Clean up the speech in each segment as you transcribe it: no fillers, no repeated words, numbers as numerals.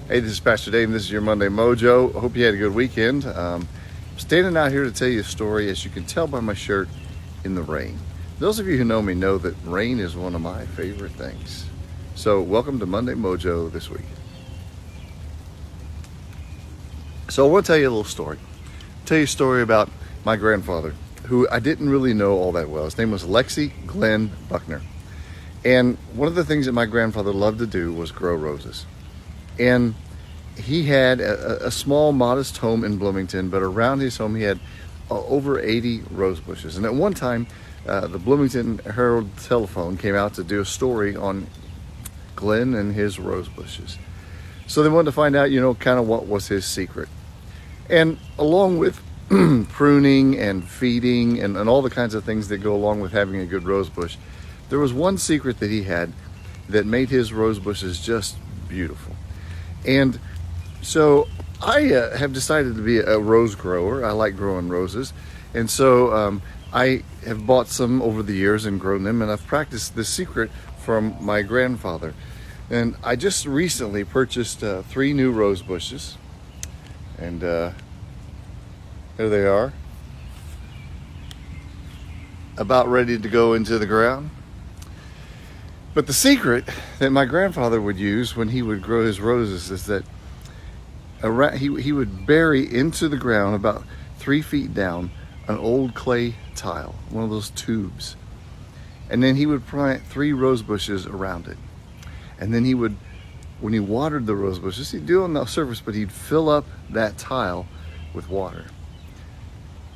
Hey, this is Pastor Dave, and this is your Monday Mojo. I hope you had a good weekend. I'm standing out here to tell you a story, as you can tell by my shirt, in the rain. Those of you who know me know that rain is one of my favorite things. So welcome to Monday Mojo this week. So I want to tell you a little story. Tell you a story about my grandfather, who I didn't really know all that well. His name was Lexi Glenn Buckner. And one of the things that my grandfather loved to do was grow roses. And he had a small, modest home in Bloomington, but around his home he had over 80 rose bushes. And at one time, the Bloomington Herald Telephone came out to do a story on Glenn and his rose bushes. So they wanted to find out, kind of what was his secret. And along with pruning and feeding and all the kinds of things that go along with having a good rose bush, there was one secret that he had that made his rose bushes just beautiful. And so I have decided to be a rose grower. I like growing roses. And so I have bought some over the years and grown them, and I've practiced this secret from my grandfather. And I just recently purchased 3 new rose bushes. And there they are, about ready to go into the ground. But the secret that my grandfather would use when he would grow his roses is that he would bury into the ground about 3 feet down an old clay tile, one of those tubes. And then he would plant 3 rose bushes around it. And then he would, when he watered the rose bushes, he'd do it on the surface, but he'd fill up that tile with water.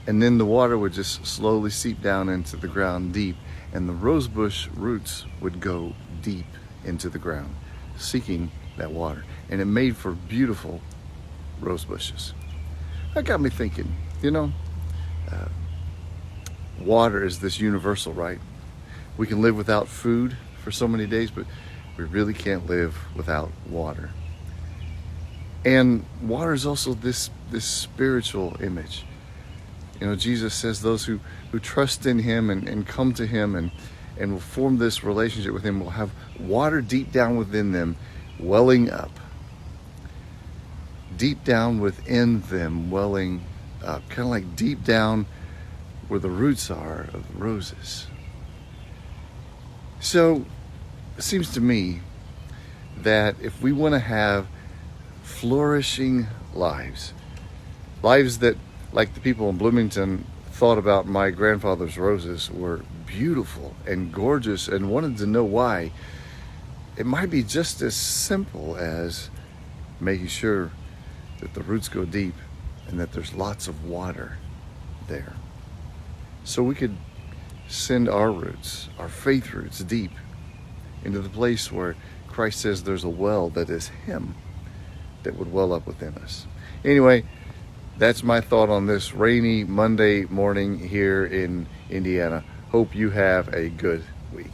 And then the water would just slowly seep down into the ground deep, and the rose bush roots would go deep into the ground, seeking that water. And it made for beautiful rose bushes. That got me thinking, water is this universal, right? We can live without food for so many days, but we really can't live without water. And water is also this spiritual image. Jesus says those who trust in him and come to him and will form this relationship with him will have water deep down within them, welling up. Deep down within them, welling up. Kind of like deep down where the roots are of the roses. So it seems to me that if we want to have flourishing lives that, like the people in Bloomington thought about my grandfather's roses, were beautiful and gorgeous and wanted to know why, it might be just as simple as making sure that the roots go deep and that there's lots of water there. So we could send our roots, our faith roots, deep into the place where Christ says there's a well that is him that would well up within us. Anyway, that's my thought on this rainy Monday morning here in Indiana. Hope you have a good week.